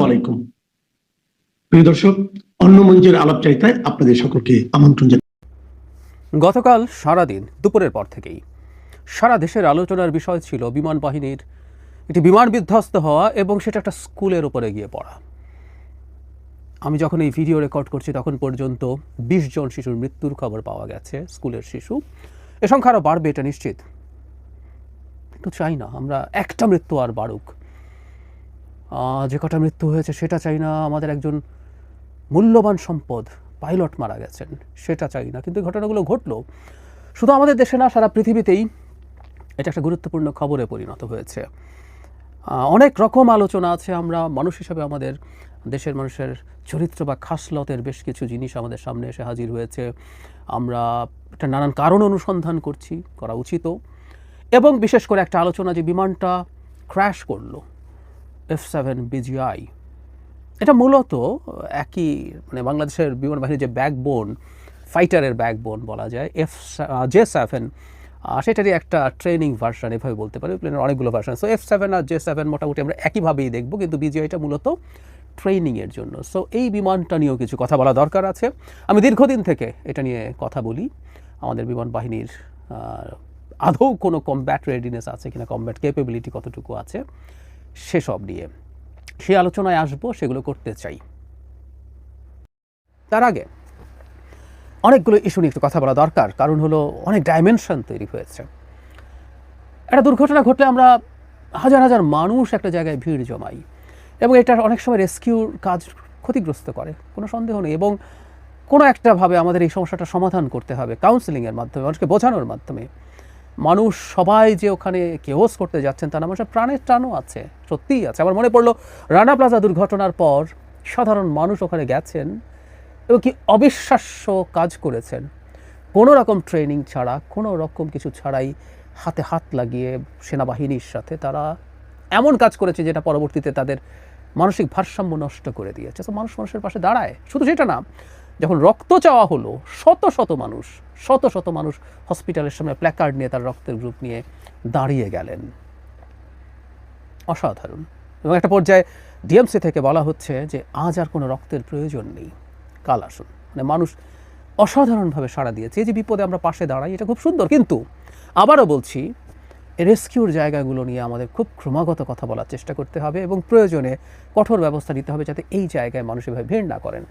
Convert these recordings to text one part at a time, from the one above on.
আলাইকুম প্রিয় দর্শক, অন্য মঞ্চের আলাপচারিতায় আপনাদের সকলকে আমন্ত্রণ জানাই। গতকাল সারাদিন দুপুরের পর থেকেই সারা দেশের আলোচনার বিষয় ছিল বিমান বাহিনীর একটি বিমান বিধ্বস্ত হওয়া এবং সেটা একটা স্কুলের উপরে গিয়ে পড়া। আমি যখন এই ভিডিও রেকর্ড করছি তখন পর্যন্ত ২০ জন শিশুর মৃত্যুর খবর পাওয়া গেছে, স্কুলের শিশু। এ সংখ্যা আরও বাড়বে এটা নিশ্চিত, কিন্তু চাই না আমরা একটা মৃত্যু আর বাড়ুক। যে কটা মৃত্যু হয়েছে সেটা চাই না, আমাদের একজন মূল্যবান সম্পদ পাইলট মারা গেছেন সেটা চাই না, কিন্তু ঘটনাগুলো ঘটলো শুধু আমাদের দেশে না, সারা পৃথিবীতেই এটা একটা গুরুত্বপূর্ণ খবরে পরিণত হয়েছে। অনেক রকম আলোচনা আছে, আমরা মানুষ হিসাবে আমাদের দেশের মানুষের চরিত্র বা খাসলতের বেশ কিছু জিনিস আমাদের সামনে এসে হাজির হয়েছে। আমরা একটা নানান কারণ অনুসন্ধান করা উচিত, এবং বিশেষ করে একটা আলোচনা যে বিমানটা ক্র্যাশ করলো F-7 BGI, এটা মূলত একই বাংলাদেশের বিমান বাহিনীর যে ব্যাকবোন, ফাইটারের ব্যাকবোন বলা যায়, J-7, সেটারই একটা ট্রেনিং ভার্সন এভাবে বলতে পারি। প্লেনের অনেকগুলো ভার্সন, সো F-7 আর J-7 মোটামুটি আমরা একইভাবেই দেখব, কিন্তু BGIটা মূলত ট্রেনিংয়ের জন্য। সো এই বিমানটা নিয়েও কিছু কথা বলা দরকার আছে। আমি দীর্ঘদিন থেকে এটা নিয়ে কথা বলি, আমাদের বিমান বাহিনীর আদৌ কোনো কমব্যাট রেডিনেস আছে কিনা, কমব্যাট ক্যাপেবিলিটি কতটুকু আছে, সেসব নিয়ে সেই আলোচনায় আসবো, সেগুলো করতে চাই। তার আগে অনেকগুলো ইস্যু নিয়ে একটু কথা বলা দরকার, কারণ হলো অনেক ডাইমেনশন তৈরি হয়েছে। একটা দুর্ঘটনা ঘটলে আমরা হাজার হাজার মানুষ একটা জায়গায় ভিড় জমাই, এবং এটা অনেক সময় রেস্কিউর কাজ ক্ষতিগ্রস্ত করে, কোনো সন্দেহ নেই। এবং কোনো একটাভাবে আমাদের এই সমস্যাটা সমাধান করতে হবে কাউন্সেলিংয়ের মাধ্যমে, মানুষকে বোঝানোর মাধ্যমে। মানুষ সবাই যে ওখানে কেওস করতে যাচ্ছেন তা না, মানুষের প্রাণের টানও আছে, সত্যিই আছে। আমার মনে পড়লো রানা প্লাজা দুর্ঘটনার পর সাধারণ মানুষ ওখানে গেছেন এবং কি অবিশ্বাস্য কাজ করেছেন, কোনো রকম ট্রেনিং ছাড়া, কোনো রকম কিছু ছাড়াই হাতে হাত লাগিয়ে সেনাবাহিনীর সাথে তারা এমন কাজ করেছে যেটা পরবর্তীতে তাদের মানসিক ভারসাম্য নষ্ট করে দিয়েছে। তো মানুষ মানুষের পাশে দাঁড়ায়, শুধু সেটা না, যখন রক্ত চাওয়া হলো শত শত মানুষ হসপিটালের সামনে প্ল্যাকার্ড নিয়ে তার রক্তের গ্রুপ নিয়ে দাঁড়িয়ে গেলেন। অসাধারণ। এবং একটা পর্যায়ে ডিএমসি থেকে বলা হচ্ছে যে আজ আর কোনো রক্তের প্রয়োজন নেই, কাল আসুন। মানুষ অসাধারণভাবে সাড়া দিয়েছে। এই যে বিপদে আমরা পাশে দাঁড়াই, এটা খুব সুন্দর। কিন্তু আবারও বলছি, রেস্কিউর জায়গাগুলো নিয়ে আমাদের খুব ক্রমাগত কথা বলার চেষ্টা করতে হবে, এবং প্রয়োজনে কঠোর ব্যবস্থা নিতে হবে যাতে এই জায়গায় মানুষ এভাবে ভিড় না করেন।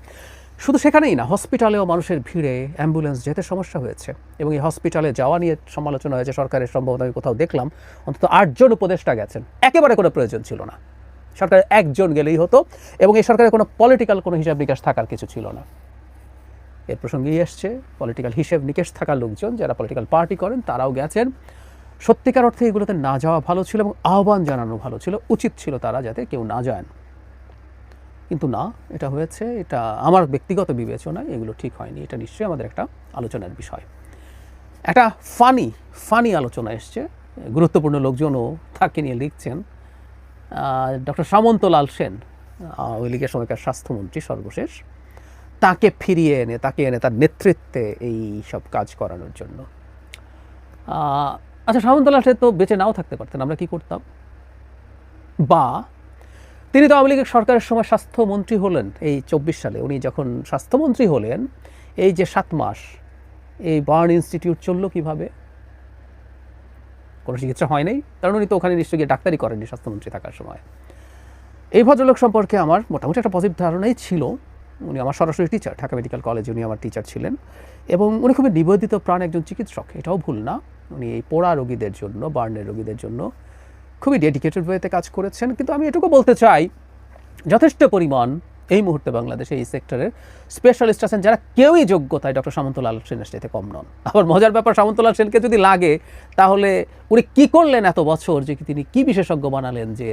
শুধু সেখানেই না, হসপিটালেও মানুষের ভিড়ে অ্যাম্বুলেন্স যেতে সমস্যা হয়েছে, এবং এই হসপিটালে যাওয়া নিয়ে সমালোচনা হয়েছে। সরকারের সম্ভবত আমি কোথাও দেখলাম অন্তত 8 জন উপদেষ্টা গেছেন, একেবারে কোনো প্রয়োজন ছিল না। সরকারের একজন গেলেই হতো, এবং এই সরকারের কোনো পলিটিক্যাল কোনো হিসাব নিকাশ থাকার কিছু ছিল না। এর প্রসঙ্গেই এসছে, পলিটিক্যাল হিসেব নিকেশ থাকা লোকজন যারা পলিটিক্যাল পার্টি করেন তারাও গেছেন। সত্যিকার অর্থে এগুলোতে না যাওয়া ভালো ছিল, এবং আহ্বান জানানো ভালো ছিল, উচিত ছিল তারা যাতে কেউ না যান। কিন্তু না, এটা হয়েছে। এটা আমার ব্যক্তিগত বিবেচনায় এগুলো ঠিক হয়নি। এটা নিশ্চয়ই আমাদের একটা আলোচনার বিষয়। একটা ফানি আলোচনা এসছে, গুরুত্বপূর্ণ লোকজনও তাকে নিয়ে লিখছেন। ডক্টর সামন্তলাল সেন, আওয়ামী লীগের সময়কার স্বাস্থ্যমন্ত্রী সর্বশেষ, তাকে ফিরিয়ে এনে তার নেতৃত্বে এই সব কাজ করানোর জন্য। আচ্ছা, সামন্তলাল সেন তো বেঁচে নাও থাকতে পারতেন, আমরা কি করতাম? বা তিনি তো আওয়ামী লীগের সরকারের সময় স্বাস্থ্যমন্ত্রী হলেন, এই 24 সালে উনি যখন স্বাস্থ্যমন্ত্রী হলেন, এই যে 7 মাস এই বার্ন ইনস্টিটিউট চললো কিভাবে? কোনো চিকিৎসা হয় নাই, কারণ উনি তো ওখানে নিশ্চয়ই গিয়ে ডাক্তারি করেননি স্বাস্থ্যমন্ত্রী থাকার সময়। এই ভদ্রলোক সম্পর্কে আমার মোটামুটি একটা পজিটিভ ধারণাই ছিল। উনি আমার সরাসরি টিচার, ঢাকা মেডিকেল কলেজে উনি আমার টিচার ছিলেন, এবং উনি খুবই নিবেদিত প্রাণ একজন চিকিৎসক, এটাও ভুল না। উনি এই পোড়া রোগীদের জন্য, বার্নের রোগীদের জন্য খুবই ডেডিকেটেড ওয়েতে কাজ করেছেন। কিন্তু আমি এটুকু বলতে চাই, যথেষ্ট পরিমাণ এই মুহূর্তে বাংলাদেশে এই সেক্টরের স্পেশালিস্ট আছেন যারা কেউই যোগ্যতায় ডক্টর সামন্তলাল সেনের সাথে কম নন। আবার মজার ব্যাপার, সামন্তলাল সেনকে যদি লাগে তাহলে উনি কী করলেন এত বছর, যে তিনি কী বিশেষজ্ঞ বানালেন যে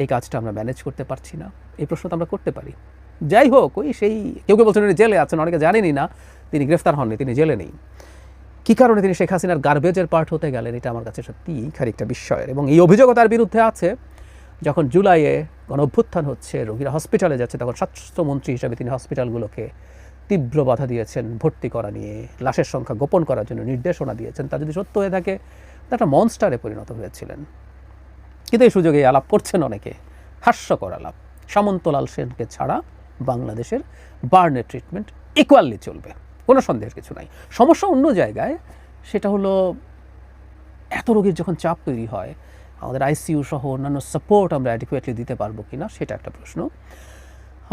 এই কাজটা আমরা ম্যানেজ করতে পারছি না? এই প্রশ্ন তো আমরা করতে পারি। যাই হোক, ওই সেই কেউ বলছেন উনি জেলে আছেন, অনেকে জানেনই না তিনি গ্রেফতার হননি, তিনি জেলে নেই। কী কারণে তিনি শেখ হাসিনার গার্বেজের পার্ট হতে গেলেন, এটা আমার কাছে সত্যিই খানিকটা বিস্ময়ের। এবং এই অভিযোগও তার বিরুদ্ধে আছে। যখন জুলাইয়ে গণঅভ্যুত্থান হচ্ছে, রোগীরা হসপিটালে যাচ্ছে, তখন স্বাস্থ্যমন্ত্রী হিসেবে তিনি হসপিটালগুলোকে তীব্র বাধা দিয়েছেন ভর্তি করা নিয়ে, লাশের সংখ্যা গোপন করার জন্য নির্দেশনা দিয়েছেন। তা যদি সত্য হয়ে থাকে, তা একটা মনস্টারে পরিণত হয়েছিলেন। কিন্তু এই সুযোগে আলাপ করছেন অনেকে, হাস্যকর আলাপ। সামন্তলাল সেনকে ছাড়া বাংলাদেশের বার্নের ট্রিটমেন্ট ইকুয়ালি চলবে, কোনো সন্দেহের কিছু নাই। সমস্যা অন্য জায়গায়, সেটা হলো এত রোগীর যখন চাপ তৈরি হয়, আমাদের আইসিইউ সহ অন্যান্য সাপোর্ট আমরা অ্যাডিকুয়েটলি দিতে পারবো কিনা সেটা একটা প্রশ্ন।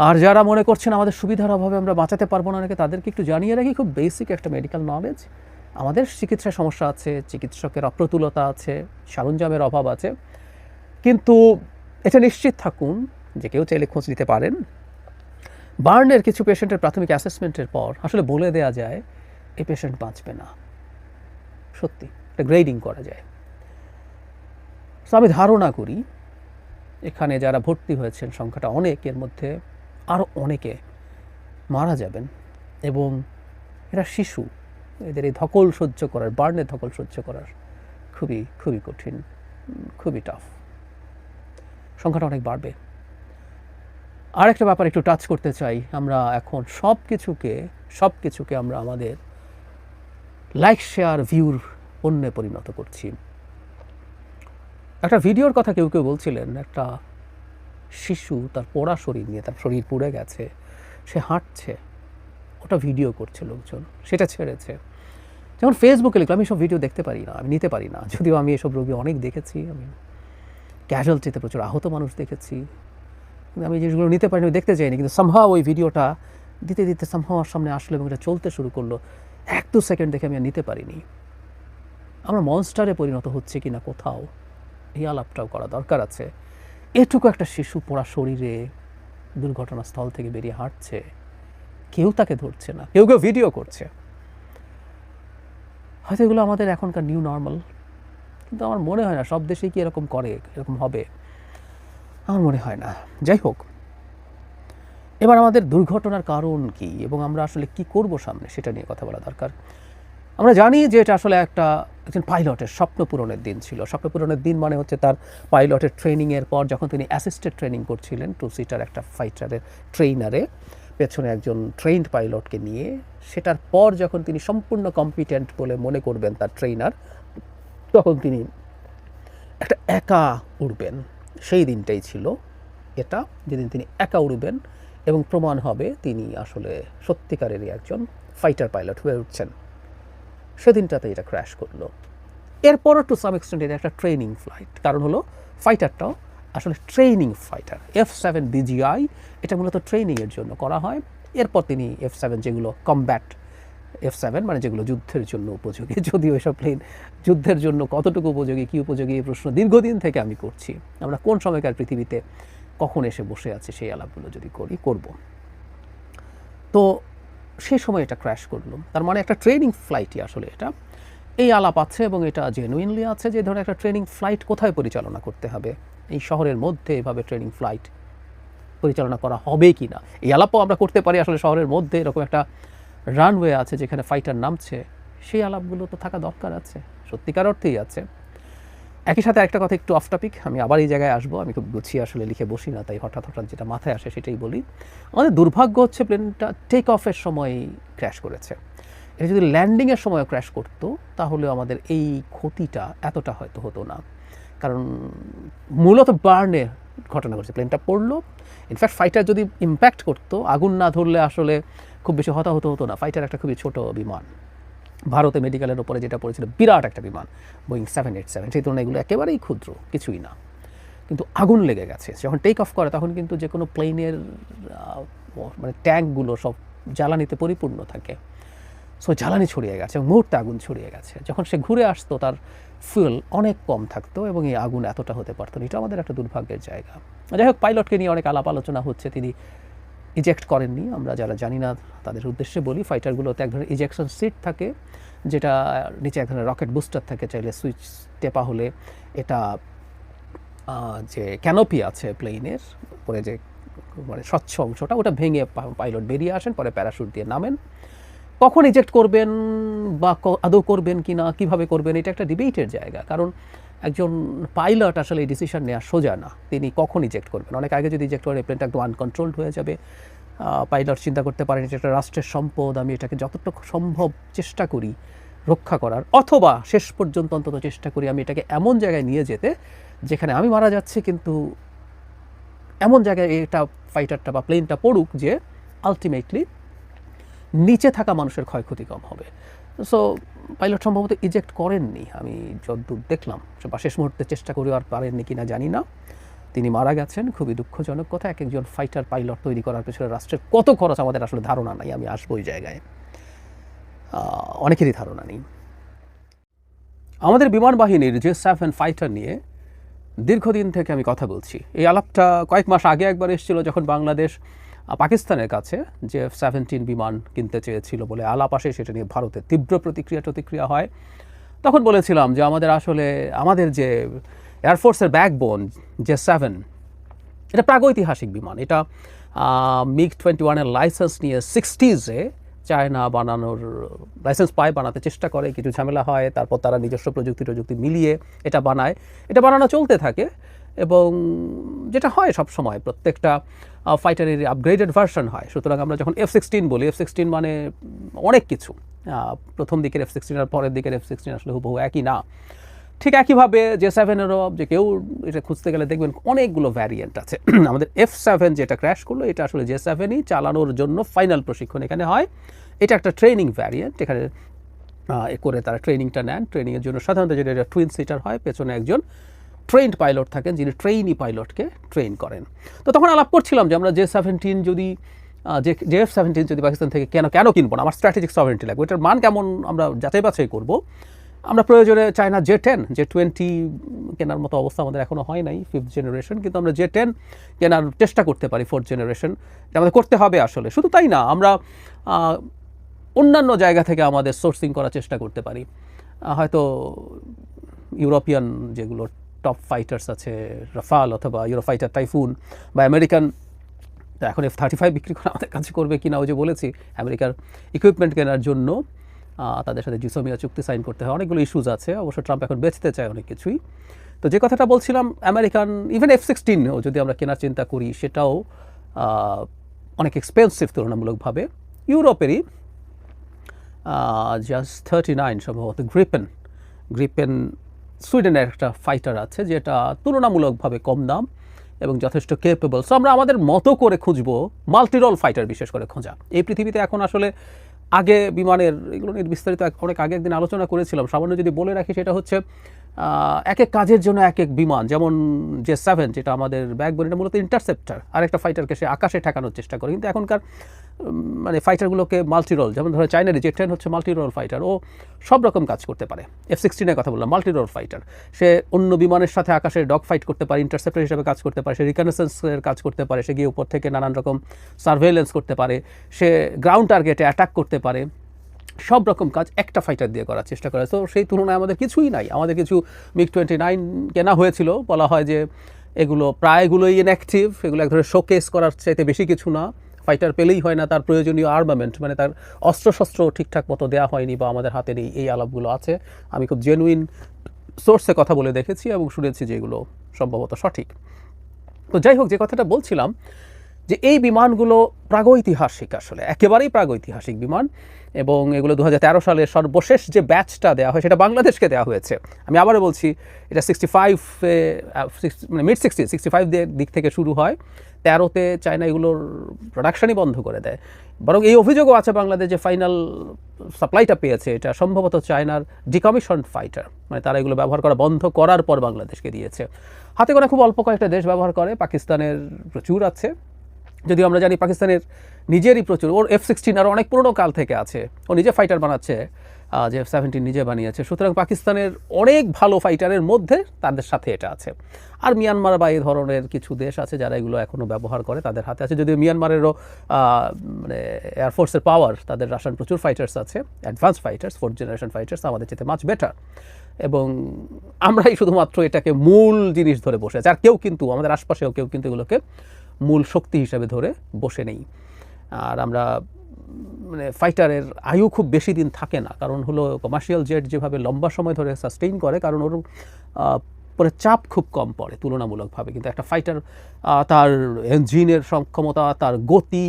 আর যারা মনে করছেন আমাদের সুবিধার অভাবে আমরা বাঁচাতে পারবো না, নাকি তাদেরকে একটু জানিয়ে রাখি খুব বেসিক একটা মেডিকেল নলেজ। আমাদের চিকিৎসায় সমস্যা আছে, চিকিৎসকের অপ্রতুলতা আছে, সরঞ্জামের অভাব আছে, কিন্তু এটা নিশ্চিত থাকুন যে কেউ চাইলে খোঁজ নিতে পারেন। বার্নের কিছু পেশেন্টের প্রাথমিক অ্যাসেসমেন্টের পর আসলে বলে দেওয়া যায় এই পেশেন্ট বাঁচবে না, সত্যি এটা গ্রেডিং করা যায়। তো আমি ধারণা করি এখানে যারা ভর্তি হয়েছেন সংখ্যাটা অনেক, এর মধ্যে আরও অনেকে মারা যাবেন, এবং এরা শিশু, এদের এই ধকল সহ্য করার, বার্নের ধকল সহ্য করার খুবই খুবই কঠিন, খুবই টাফ। সংখ্যাটা অনেক বাড়বে। আর একটা ব্যাপার একটু টাচ করতে চাই, আমরা এখন সব কিছুকে আমরা আমাদের লাইক শেয়ার ভিউর পণ্যে পরিণত করছি। একটা ভিডিওর কথা কেউ বলছিলেন, একটা শিশু তার পোড়া শরীর নিয়ে, তার শরীর পুড়ে গেছে, সে হাঁটছে, ওটা ভিডিও করছে লোকজন, সেটা ছেড়েছে। যেমন ফেসবুকে লিখলাম, আমি সব ভিডিও দেখতে পারি না, আমি নিতে পারি না, যদিও আমি এসব রোগী অনেক দেখেছি, আমি ক্যাজুয়ালিটিতে প্রচুর আহত মানুষ দেখেছি, কিন্তু আমি জিনিসগুলো নিতে পারিনি, দেখতে চাইনি। কিন্তু সামহাও ওই ভিডিওটা দিতে সামহাও আমার সামনে আসলো এবং এটা চলতে শুরু করলো, 1-2 সেকেন্ড দেখে আমি আর নিতে পারিনি। আমরা মনস্টারে পরিণত হচ্ছে কিনা কোথাও, এই আলাপটাও করা দরকার আছে। এটুকু একটা শিশু পোড়া শরীরে দুর্ঘটনাস্থল থেকে বেরিয়ে হাঁটছে, কেউ তাকে ধরছে না, কেউ ভিডিও করছে। হয়তো এগুলো আমাদের এখনকার নিউ নর্মাল, কিন্তু আমার মনে হয় না সব দেশেই কি এরকম করে, এরকম হবে, আমার মনে হয় না। যাই হোক, এবার আমাদের দুর্ঘটনার কারণ কি এবং আমরা আসলে কি করব সামনে, সেটা নিয়ে কথা বলা দরকার। আমরা জানি যে এটা আসলে একজন পাইলটের স্বপ্ন পূরণের দিন ছিল। স্বপ্ন পূরণের দিন মানে হচ্ছে তার পাইলটের ট্রেনিংয়ের পর যখন তিনি অ্যাসিস্টেড ট্রেনিং করছিলেন 2 সিটার একটা ফাইটারের ট্রেইনারে, পেছনে একজন ট্রেইনড পাইলটকে নিয়ে, সেটার পর যখন তিনি সম্পূর্ণ কম্পিটেন্ট বলে মনে করবেন তার ট্রেইনার, তখন তিনি একটা একা উড়বেন। সেই দিনটাই ছিল এটা, যেদিন তিনি একা উড়বেন এবং প্রমাণ হবে তিনি আসলে সত্যিকারেরই একজন ফাইটার পাইলট হয়ে উঠছেন। সেদিনটাতে এটা ক্র্যাশ করলো। এরপরও টু সাম এক্সটেন্ট এটা একটা ট্রেনিং ফ্লাইট, কারণ হলো ফাইটারটাও আসলে ট্রেনিং ফাইটার। F7 BGI এটা মূলত ট্রেনিংয়ের জন্য করা হয়। এরপর তিনি F7 যেগুলো কমব্যাট F7 মানে যেগুলো যুদ্ধের জন্য উপযোগী, যদিও এসব প্লেন যুদ্ধের জন্য কতটুকু উপযোগী, কী উপযোগী, এই প্রশ্ন দীর্ঘদিন থেকে আমি করছি। আমরা কোন সময়কার পৃথিবীতে কখন এসে বসে আছি সেই আলাপগুলো যদি করব। তো সেই সময় এটা ক্র্যাশ করলো, তার মানে একটা ট্রেনিং ফ্লাইটই আসলে এটা। এই আলাপ আছে এবং এটা জেনুইনলি আছে যে ধরনের একটা ট্রেনিং ফ্লাইট কোথায় পরিচালনা করতে হবে, এই শহরের মধ্যে এভাবে ট্রেনিং ফ্লাইট পরিচালনা করা হবে কি না। এই আলাপও আমরা করতে পারি আসলে শহরের মধ্যে, এরকম একটা রানওয়ে আছে যেখানে ফাইটার নামছে, সেই আলাপগুলো তো থাকা দরকার আছে, সত্যিকার অর্থেই আছে। একই সাথে একটা কথা একটু অফ টপিক, আমি আবার এই জায়গায় আসবো, আমি খুব গুছিয়ে আসলে লিখে বসি না, তাই হঠাৎ যেটা মাথায় আসে সেটাই বলি। আমাদের দুর্ভাগ্য হচ্ছে প্লেনটা টেক অফের সময় ক্র্যাশ করেছে। এটা যদি ল্যান্ডিংয়ের সময় ক্র্যাশ করতো তাহলে আমাদের এই ক্ষতিটা এতটা হয়তো হতো না, কারণ মূলত বার্নে ঘটনা ঘটছে, প্লেনটা পড়লো। ইনফ্যাক্ট ফাইটার যদি ইম্প্যাক্ট করতো, আগুন না ধরলে আসলে খুব বেশি হতাহত হতো না। ফাইটার একটা খুবই ছোট বিমান, ভারতে মেডিকেলের ওপরে যেটা পড়েছিল বিরাট একটা বিমান, বোয়িং 787, সেই তুলনায় এগুলো একেবারেই ক্ষুদ্র, কিছুই না। কিন্তু আগুন লেগে গেছে, যখন টেক অফ করে তখন কিন্তু যে কোনো প্লেনের মানে ট্যাঙ্কগুলো সব জ্বালানিতে পরিপূর্ণ থাকে, সো জ্বালানি ছড়িয়ে গেছে এবং মুহূর্তে আগুন ছড়িয়ে গেছে। যখন সে ঘুরে আসতো তার ফুয়েল অনেক কম থাকতো এবং এই আগুন এতটা হতে পারতো না। এটা আমাদের একটা দুর্ভাগ্যের জায়গা। যাই হোক, পাইলটকে নিয়ে অনেক আলাপ আলোচনা হচ্ছে, তিনি ইজেক্ট করেননি। আমরা যারা জানি না তাদের উদ্দেশ্যে বলি, ফাইটারগুলোতে এক ধরনের ইজেকশন সিট থাকে, যেটা নিচে এক ধরনের রকেট বুস্টার থাকে, চাইলে সুইচ টেপা হলে এটা যে ক্যানোপি আছে প্লেনের উপরে, যে মানে স্বচ্ছ অংশটা, ওটা ভেঙে পাইলট বেরিয়ে আসেন, পরে প্যারাশুট দিয়ে নামেন। কখন ইজেক্ট করবেন বা আদৌ করবেন কি না, কীভাবে করবেন, এটা একটা ডিবেটের জায়গা। কারণ একজন পাইলট আসলে এই ডিসিশন নেওয়া সোজা না, তিনি কখন ইজেক্ট করবেন। অনেক আগে যদি ইজেক্ট করেন প্লেনটা একদম আনকন্ট্রোলড হয়ে যাবে। পাইলট চিন্তা করতে পারেন এটা একটা রাষ্ট্রের সম্পদ, আমি এটাকে যতটুকু সম্ভব চেষ্টা করি রক্ষা করার, অথবা শেষ পর্যন্ত অন্তত চেষ্টা করি আমি এটাকে এমন জায়গায় নিয়ে যেতে যেখানে আমি মারা যাচ্ছি কিন্তু এমন জায়গায় এটা ফাইটারটা বা প্লেনটা পড়ুক যে আলটিমেটলি নিচে থাকা মানুষের ক্ষয়ক্ষতি কম হবে। সো পাইলট সম্ভবত ইজেক্ট করেননি, আমি যতদূর দেখলাম, বা শেষ মুহূর্তে চেষ্টা করে আর পারেননি কিনা জানি না। তিনি মারা গেছেন, খুবই দুঃখজনক কথা। এক একজন ফাইটার পাইলট তৈরি করার পেছনে রাষ্ট্রের কত খরচ আমাদের আসলে ধারণা নাই। আমি আসবো ওই জায়গায়, অনেকেরই ধারণা নেই। আমাদের বিমান বাহিনীর J-7 ফাইটার নিয়ে দীর্ঘদিন থেকে আমি কথা বলছি। এই আলাপটা কয়েক মাস আগে একবার এসেছিল, যখন বাংলাদেশ পাকিস্তানের কাছে F-17 বিমান কিনতে চেয়েছিল বলে আলাপ আসে। সেটা নিয়ে ভারতের তীব্র প্রতিক্রিয়া হয়। তখন বলেছিলাম যে আমাদের যে এয়ারফোর্সের ব্যাকবোন J-7, এটা প্রাগৈতিহাসিক বিমান। এটা MiG-21 লাইসেন্স নিয়ে 60s চায়না বানানোর লাইসেন্স পায়, বানাতে চেষ্টা করে, কিছু ঝামেলা হয়, তারপর তারা নিজস্ব প্রযুক্তি মিলিয়ে এটা বানায়। এটা বানানো চলতে থাকে এবং যেটা হয় সব সময় প্রত্যেকটা ফাইটারের আপগ্রেডেড ভার্সন হয়। সুতরাং আমরা যখন F-16 বলি, F-16 মানে অনেক কিছু। প্রথম দিকের F-16 আর পরের দিকের F-16 আসলে হুবহু একই না। ঠিক একইভাবে J-7-এরও যে কেউ এটা খুঁজতে গেলে দেখবেন অনেকগুলো ভ্যারিয়েন্ট আছে। আমাদের F-7 যেটা ক্র্যাশ করলো, এটা আসলে J-7ই চালানোর জন্য ফাইনাল প্রশিক্ষণ এখানে হয়। এটা একটা ট্রেনিং ভ্যারিয়েন্ট, এখানে করে তারা ট্রেনিংটা নেন। ট্রেনিংয়ের জন্য সাধারণত যেটা এটা টুইন সিটার হয়, পেছনে একজন ট্রেন্ড পাইলট থাকেন যিনি ট্রেইনি পাইলটকে ট্রেন করেন। তো তখন আলাপ করছিলাম যে আমরা J-17 যদি F-17 যদি পাকিস্তান থেকে কেন কিনবো না, আমার স্ট্র্যাটেজিক সভারেন্টি লাগবে, এটার মান কেমন আমরা যাচাই বাছাই করবো। আমরা প্রয়োজনে চায়না J-10 J-20 কেনার মতো অবস্থা আমাদের এখনও হয় নাই 5th জেনারেশন, কিন্তু আমরা J-10 কেনার চেষ্টা করতে পারি 4th জেনারেশন। এটা আমাদের করতে হবে আসলে। শুধু তাই না, আমরা অন্যান্য জায়গা থেকে আমাদের সোর্সিং করার চেষ্টা করতে পারি। হয়তো ইউরোপিয়ান যেগুলো টপ ফাইটার্স আছে, রাফাল অথবা ইউরোফাইটার টাইফুন, বা আমেরিকান, এখন F-35 বিক্রি করা আমাদের কাছে করবে কিনা, ওই যে বলেছি আমেরিকার ইকুইপমেন্ট কেনার জন্য তাদের সাথে জিসোমিয়া চুক্তি সাইন করতে হয়, অনেকগুলো ইস্যুজ আছে। অবশ্য ট্রাম্প এখন বেচতে চায় অনেক কিছুই। তো যে কথাটা বলছিলাম, আমেরিকান ইভেন F-16ও যদি আমরা কেনার চিন্তা করি, সেটাও অনেক এক্সপেন্সিভ তুলনামূলকভাবে। ইউরোপেরই জাস্ট 39 সম্ভবত গ্রিপেন সুইডেনের একটা ফাইটার আছে, যেটা তুলনামূলকভাবে কম দাম এবং যথেষ্ট কেপেবল। সো আমরা আমাদের মতো করে খুঁজবো মাল্টিরোল ফাইটার, বিশেষ করে খোঁজা। এই পৃথিবীতে এখন আসলে আগে বিমানের এগুলো নিয়ে বিস্তারিত অনেক আগে একদিন আলোচনা করেছিলাম। সামান্য যদি বলে রাখি, সেটা হচ্ছে এক এক কাজের জন্য এক এক বিমান। যেমন J-7 যেটা আমাদের ব্যাকবোন, এটা মূলত ইন্টারসেপ্টার, আরেকটা ফাইটারকে সে আকাশে ঠেকানোর চেষ্টা করে। কিন্তু এখনকার মানে ফাইটারগুলোকে মাল্টিরোল, যেমন ধরো চায়নার J-10 হচ্ছে মাল্টিরোল ফাইটার, ও সব রকম কাজ করতে পারে। F-16-এর কথা বললাম, মাল্টিরোল ফাইটার। সে অন্য বিমানের সাথে আকাশে ডগ ফাইট করতে পারে, ইন্টারসেপ্টার হিসেবে কাজ করতে পারে, সে রিকনেসেন্সের কাজ করতে পারে, সে গিয়ে উপর থেকে নানান রকম সার্ভেইলেন্স করতে পারে, সে গ্রাউন্ড টার্গেটে অ্যাটাক করতে পারে। সব রকম কাজ একটা ফাইটার দিয়ে করার চেষ্টা করে। তো সেই তুলনায় আমাদের কিছুই নাই। আমাদের কিছু MiG-29 কেনা হয়েছিল, বলা হয় যে এগুলো প্রায়গুলোই ইনঅ্যাক্টিভ, এগুলো এক ধরনের শোকেস করার চাইতে বেশি কিছু না। ফাইটার পেলেই হয় না, তার প্রয়োজনীয় আর্মামেন্ট, মানে তার অস্ত্রশস্ত্র ঠিকঠাক মতো দেওয়া হয়নি বা আমাদের হাতে নেই। এই আলাপগুলো আছে। আমি খুব জেনুইন সোর্সে কথা বলে দেখেছি এবং শুনেছি যে এগুলো সম্ভবত সঠিক। তো যাই হোক, যে কথাটা বলছিলাম, যে এই বিমানগুলো প্রাগৈতিহাসিক, আসলে একেবারেই প্রাগৈতিহাসিক বিমান। এবং এগুলো 2013 সালের সর্বশেষ যে ব্যাচটা দেওয়া হয়, সেটা বাংলাদেশকে দেওয়া হয়েছে। আমি আবারও বলছি, এটা 65 মানে মিড 65 দিক থেকে শুরু হয়। 13তে চায়না এগুলোর প্রোডাকশনই বন্ধ করে দেয়। বরং এই অভিযোগও আছে বাংলাদেশ যে ফাইনাল সাপ্লাইটা পেয়েছে এটা সম্ভবত চায়নার ডিকমিশন ফাইটার, মানে তারা এগুলো ব্যবহার করা বন্ধ করার পর বাংলাদেশকে দিয়েছে। হাতে গোনা খুব অল্প কয়েকটা দেশ ব্যবহার করে, পাকিস্তানের প্রচুর আছে। যদিও আমরা জানি পাকিস্তানের নিজেরই প্রচুর, ওর F-16 আরও অনেক পুরনো কাল থেকে আছে, ও নিজে ফাইটার বানাচ্ছে, যে F-17 নিজে বানিয়েছে। সুতরাং পাকিস্তানের অনেক ভালো ফাইটারের মধ্যে তাদের সাথে এটা আছে। আর মিয়ানমার বা এই ধরনের কিছু দেশ আছে যারা এগুলো এখনও ব্যবহার করে, তাদের হাতে আছে। যদিও মিয়ানমারেরও মানে এয়ারফোর্সের পাওয়ার, তাদের রাশিয়ান প্রচুর ফাইটার্স আছে, advance fighters, 4th generation fighters, আমাদের চেয়ে মাচ বেটার। এবং আমরাই শুধুমাত্র এটাকে মূল জিনিস ধরে বসে আছি। আর কেউ কিন্তু, আমাদের আশপাশেও কেউ কিন্তু এগুলোকে মূল শক্তি হিসেবে ধরে বসে নেই। আর আমরা মানে ফাইটারের আয়ু খুব বেশি দিন থাকে না, কারণ হলো কমার্শিয়াল জেট যেভাবে লম্বা সময় ধরে সাস্টেইন করে, কারণ ওর পরে চাপ খুব কম পড়ে তুলনামূলকভাবে। কিন্তু একটা ফাইটার তার ইঞ্জিনের সক্ষমতা, তার গতি,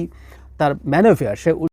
তার ম্যানোভার, সে